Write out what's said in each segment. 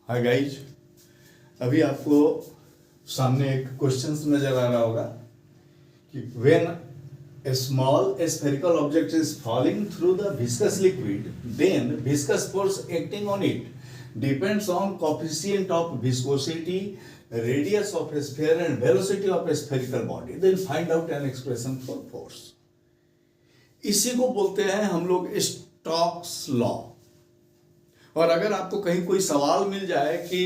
Hi guys, अभी आपको सामने एक क्वेश्चन नजर आ रहा होगा कि when a small spherical object is falling through the viscous liquid, then viscous force acting on it depends on coefficient of viscosity, radius of a sphere and velocity of a spherical body. Then find out an expression for force. इसी को बोलते हैं हम लोग Stokes law. और अगर आपको कहीं कोई सवाल मिल जाए कि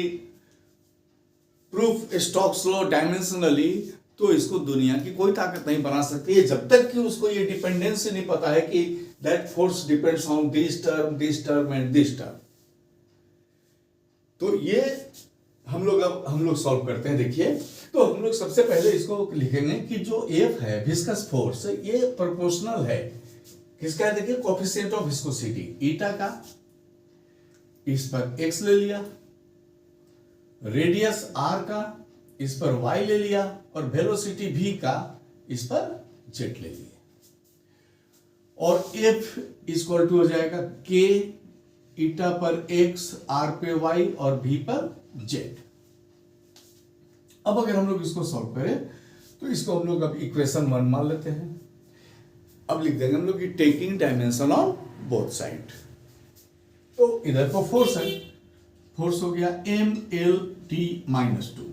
प्रूफ स्टोक्स लॉ डायमेंशनली, तो इसको दुनिया की कोई ताकत नहीं बना सकती है जब तक कि उसको ये डिपेंडेंसी नहीं पता है कि that force depends on this term and this term. तो ये हम लोग सॉल्व करते हैं। देखिए, तो हम लोग सबसे पहले इसको लिखेंगे कि जो एफ है विस्कस फोर्स, ये प्रोपोर्शनल है किसका है? देखिए, कोएफिशिएंट ऑफ विस्कोसिटी ईटा का, इस पर x ले लिया, रेडियस r का, इस पर y ले लिया, और वेलोसिटी v का, इस पर z ले लिया। और f इक्वल टू हो जाएगा k ईटा पर x, r पे y और v पर z। अब अगर हम लोग इसको सॉल्व करें तो इसको हम लोग अब इक्वेशन 1 मान लेते हैं। अब लिख देंगे हम लोग कि taking dimension on both side. तो इधर को फोर्स है, फोर्स हो गया mlt माइनस 2।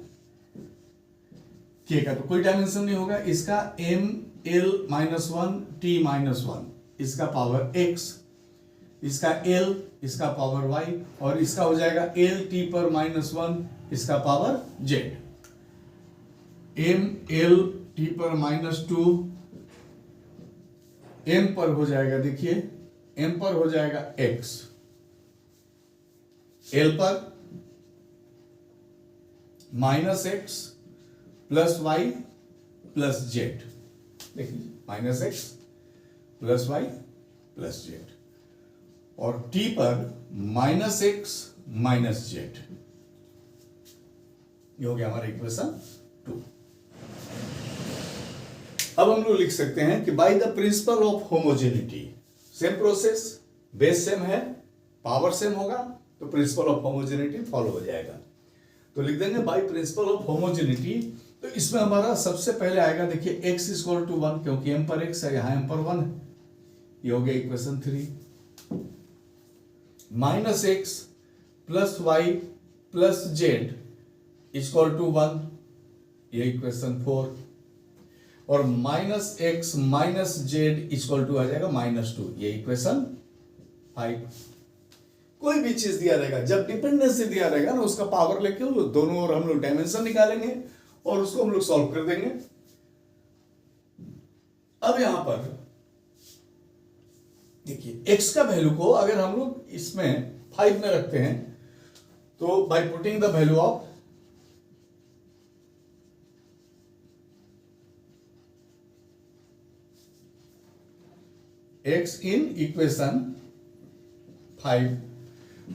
के का तो कोई डायमेंशन नहीं होगा, इसका ml माइनस 1 t माइनस 1, इसका पावर x, इसका l, इसका पावर y, और इसका हो जाएगा l t पर माइनस 1, इसका पावर z। ml t पर माइनस 2, m पर हो जाएगा, देखिए m पर हो जाएगा x, l पर minus x plus y plus z। देखिए, minus x plus y plus z, और t पर माइनस x माइनस z। ये हो गया हमारा इक्वेशन 2। अब हम लोग लिख सकते हैं कि by the principle of homogeneity, same process, base same है, पावर सेम होगा, तो प्रिंसिपल ऑफ होमोजेनिटी फॉलो हो जाएगा। तो लिख देंगे बाय प्रिंसिपल ऑफ होमोजेनिटी। तो इसमें हमारा सबसे पहले आएगा, देखिए x इक्वल टू 1, क्योंकि m पर x है, यहां m पर 1 है, ये हो गया equation 3। Minus x plus y plus z equal to 1, ये इक्वेशन 4। और minus x minus z equal to आ जाएगा माइनस 2, ये इक्वेशन 5। कोई भी चीज दिया रहेगा, जब डिपेंडेंसी दिया रहेगा ना, उसका पावर लेके वो दोनों ओर हम लोग डायमेंशन निकालेंगे और उसको हम लोग सॉल्व कर देंगे। अब यहां पर देखिए, x का वैल्यू को अगर हम लोग इसमें 5 में रखते हैं, तो by putting the value of x in equation 5,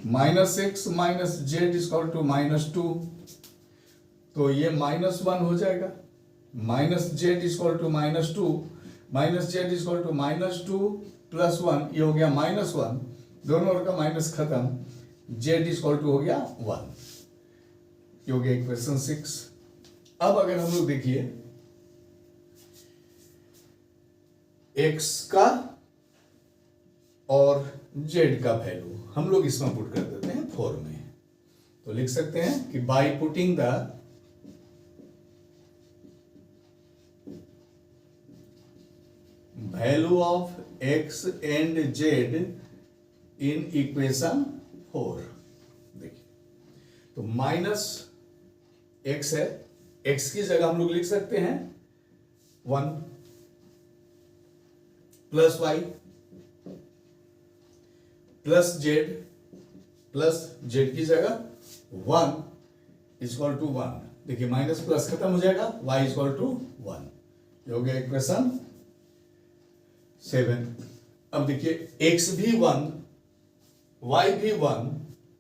minus x minus z equal to minus 2, तो ये माइनस 1 हो जाएगा, minus z equal to minus 2, minus z equal to minus 2 plus 1, ये हो गया माइनस 1, दोनों ओर का माइनस खत्म, z इक्वल टू हो गया 1, ये हो गया इक्वेशन 6। अब अगर हम लोग देखिए x का और z का वैल्यू हम लोग इसमें पुट कर देते हैं 4 में। तो लिख सकते हैं कि by putting the value of x and z in equation 4, देखिए, तो माइनस x है, x की जगह हम लोग लिख सकते हैं 1, प्लस y प्लस z की जगह 1 इक्वल टू 1। देखिए, माइनस प्लस खत्म हो जाएगा, y इक्वल टू 1, ये हो गया इक्वेशन 7। अब देखिए, x भी 1, y भी 1,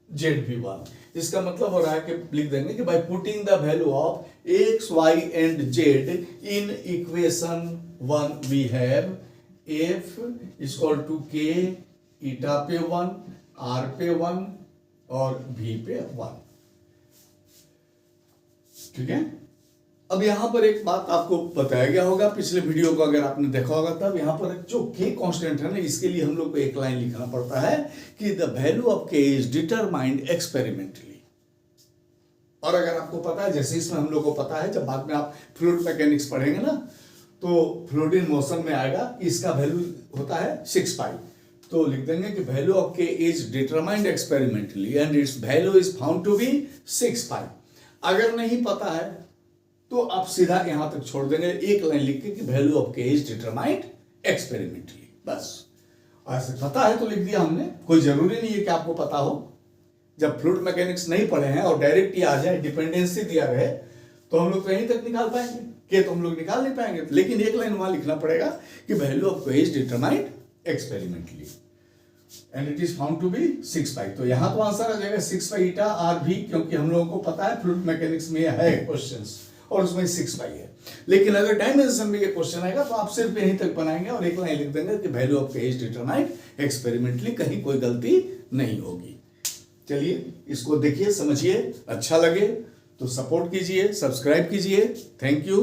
z भी 1। इसका मतलब हो रहा है कि लिख देंगे कि by putting the value of x, y and z in equation 1 we have f equal to k eta पे 1, r पे 1 और v पे 1। ठीक है। अब यहाँ पर एक बात आपको बताया गया होगा पिछले वीडियो को अगर आपने देखा होगा, तब यहाँ पर जो के कांस्टेंट है ना, इसके लिए हम लोग को एक लाइन लिखना पड़ता है कि the value of k is determined experimentally. और अगर आपको पता है, जैसे इसमें हम लोग को पता है, जब बाद में आप फ्लूइड मैकेनिक्स पढ़ेंगे ना, तो फ्लूइड इन मोशन में आएगा कि इसका वैल्यू होता है 6 पाई। तो लिख देंगे कि value of k is determined experimentally and its value is found to be 6 pi. अगर नहीं पता है तो आप सीधा यहां तक छोड़ देंगे, एक लाइन लिख के कि value of k is determined experimentally, बस। ऐसे पता है तो लिख दिया हमने, कोई जरूरी नहीं है कि आपको पता हो। जब फ्लूइड मैकेनिक्स नहीं पढ़े हैं और डायरेक्ट ये आ जाए, डिपेंडेंसी दिया रहे, तो हम लोग कहीं तक निकाल पाएंगे, के तो हम लोग निकाल नहीं पाएंगे। लेकिन एक लाइन वहां लिखना पड़ेगा कि value of k is determined experimentally and it is found to be 6 pi. तो यहां तो आंसर आ जाएगा 6 पाई ईटा आर भी, क्योंकि हम लोगों को पता है फ्लूइड मैकेनिक्स में है क्वेश्चंस और उसमें 6 पाई है। लेकिन अगर डायमेंशन में ये क्वेश्चन आएगा तो आप सिर्फ यहीं तक बनाएंगे और एक लाइन लिख देंगे कि value of k is determined experimentally, कहीं कोई गलती नहीं होगी। चलिए इसको देखिए, समझिए, अच्छा लगे तो सपोर्ट कीजिए, सब्सक्राइब कीजिए। Thank you.